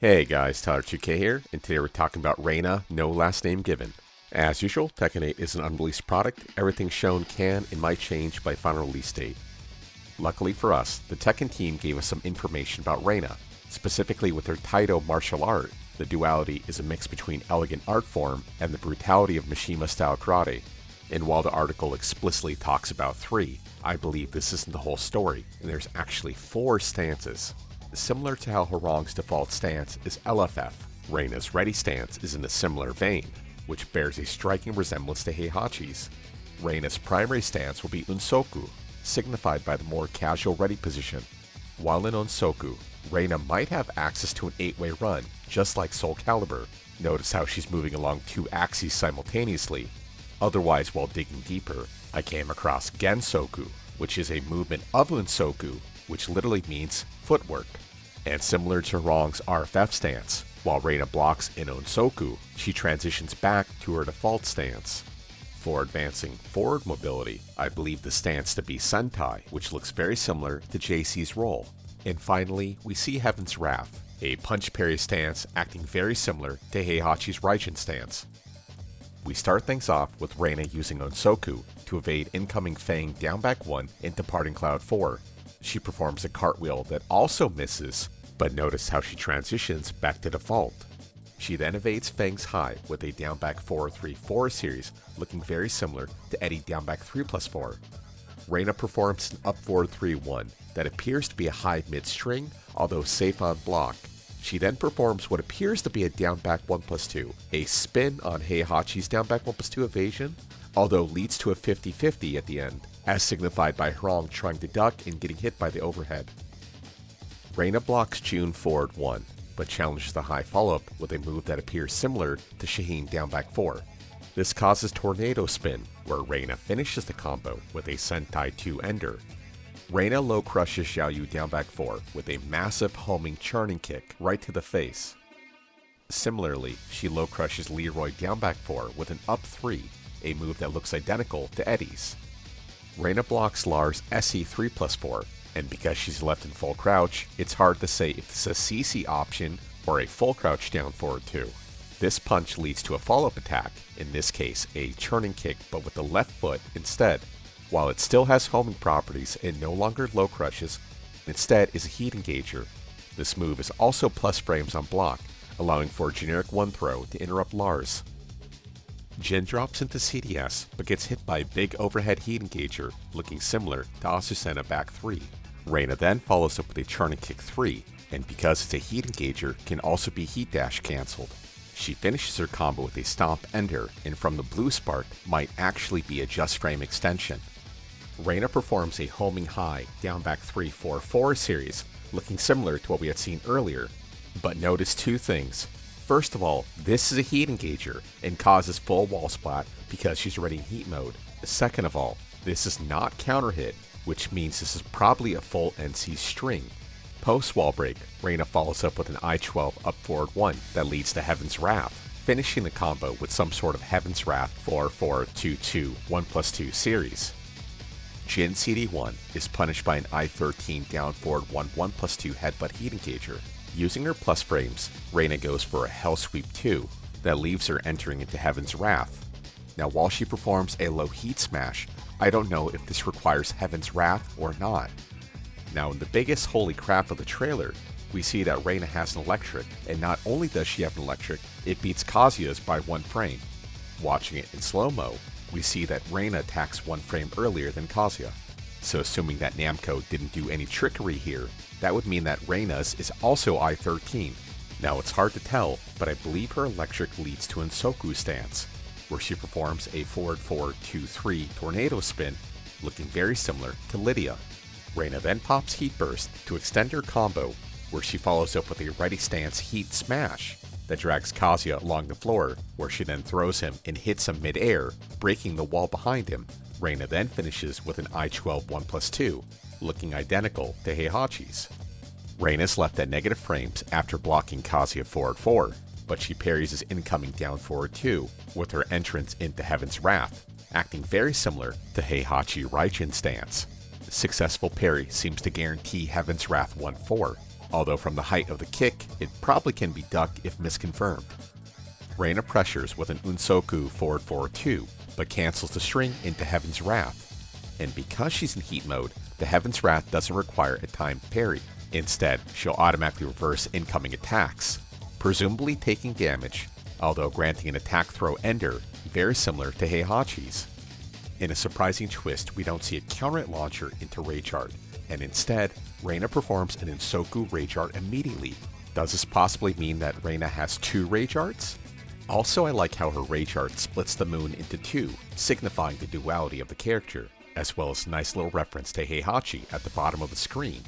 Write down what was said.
Hey guys, Tyler2K here, and today we're talking about Reina, no last name given. As usual, Tekken 8 is an unreleased product. Everything shown can and might change by final release date. Luckily for us, the Tekken team gave us some information about Reina, specifically with her Taito martial art. The Duality is a mix between elegant art form and the brutality of Mishima-style karate. And while the article explicitly talks about 3, I believe this isn't the whole story, and there's actually 4 stances. Similar to how Hwoarang's default stance is LFF, Reina's ready stance is in a similar vein, which bears a striking resemblance to Heihachi's. Reina's primary stance will be Unsoku, signified by the more casual ready position. While in Unsoku, Reina might have access to an 8-way run, just like Soul Calibur. Notice how she's moving along 2 axes simultaneously. Otherwise, while digging deeper, I came across Gensoku, which is a movement of Unsoku, which literally means footwork. And similar to Hwoarang's RFF stance, while Reina blocks in Onsoku, she transitions back to her default stance. For advancing forward mobility, I believe the stance to be Sentai, which looks very similar to JC's roll. And finally, we see Heaven's Wrath, a punch parry stance acting very similar to Heihachi's Raijin stance. We start things off with Reina using Onsoku to evade incoming Fang down back 1 and departing Cloud 4. She performs a cartwheel that also misses, but notice how she transitions back to default. She then evades Fang's high with a down back 4-3-4 series, looking very similar to Eddie down back 3+4. Reina performs an up 4-3-1 that appears to be a high mid-string, although safe on block. She then performs what appears to be a down back 1+2, a spin on Heihachi's down back 1+2 evasion, although leads to a 50-50 at the end, as signified by Hwoarang trying to duck and getting hit by the overhead. Reina blocks June forward 1, but challenges the high follow-up with a move that appears similar to Shaheen down back 4. This causes Tornado Spin, where Reina finishes the combo with a Sentai 2 ender. Reina low crushes Xiaoyu down back 4 with a massive homing churning kick right to the face. Similarly, she low crushes Leroy down back 4 with an up 3, a move that looks identical to Eddie's. Reina blocks Lars SE 3+4, and because she's left in full crouch, it's hard to say if this is a CC option or a full crouch down forward 2. This punch leads to a follow-up attack, in this case a churning kick but with the left foot instead. While it still has homing properties and no longer low crushes, instead is a heat engager. This move is also plus frames on block, allowing for a generic 1 throw to interrupt Lars. Jin drops into CDS but gets hit by a big overhead heat engager looking similar to Asusena back 3. Reina then follows up with a churning kick 3, and because it's a heat engager, can also be heat dash cancelled. She finishes her combo with a stomp ender, and from the blue spark might actually be a just frame extension. Reina performs a homing high down back 3-4-4 series, looking similar to what we had seen earlier, but notice 2 things. First of all, this is a heat engager and causes full wall splat because she's already in heat mode. Second of all, this is not counter hit, which means this is probably a full NC string. Post wall break, Reina follows up with an I-12 up forward 1 that leads to Heaven's Wrath, finishing the combo with some sort of Heaven's Wrath 4-4-2-2 1+2 series. Jin CD1 is punished by an I-13 down forward 1 1+2 headbutt heat engager. Using her plus frames, Reina goes for a Hell Sweep 2 that leaves her entering into Heaven's Wrath. Now while she performs a low heat smash, I don't know if this requires Heaven's Wrath or not. Now in the biggest holy crap of the trailer, we see that Reina has an electric, and not only does she have an electric, it beats Kazuya's by 1 frame. Watching it in slow-mo, we see that Reina attacks 1 frame earlier than Kazuya. So assuming that Namco didn't do any trickery here, that would mean that Reina's is also I-13. Now it's hard to tell, but I believe her electric leads to Unsoku stance, where she performs a forward 4-2-3 tornado spin, looking very similar to Lydia. Reina then pops Heat Burst to extend her combo, where she follows up with a ready stance Heat Smash that drags Kazuya along the floor, where she then throws him and hits him mid-air, breaking the wall behind him. Reina then finishes with an I-12 1+2, looking identical to Heihachi's. Reina's left at negative frames after blocking Kazuya forward 4, but she parries his incoming down forward 2 with her entrance into Heaven's Wrath, acting very similar to Heihachi Raijin stance. Successful parry seems to guarantee Heaven's Wrath 1-4, although from the height of the kick, it probably can be ducked if misconfirmed. Reina pressures with an Unsoku forward 4-2, but cancels the string into Heaven's Wrath. And because she's in heat mode, the Heaven's Wrath doesn't require a timed parry. Instead, she'll automatically reverse incoming attacks, presumably taking damage, although granting an attack throw ender, very similar to Heihachi's. In a surprising twist, we don't see a counter hit launcher into Rage Art, and instead, Reina performs an Unsoku Rage Art immediately. Does this possibly mean that Reina has 2 Rage Arts? Also, I like how her Rage Art splits the moon into 2, signifying the duality of the character, as well as a nice little reference to Heihachi at the bottom of the screen.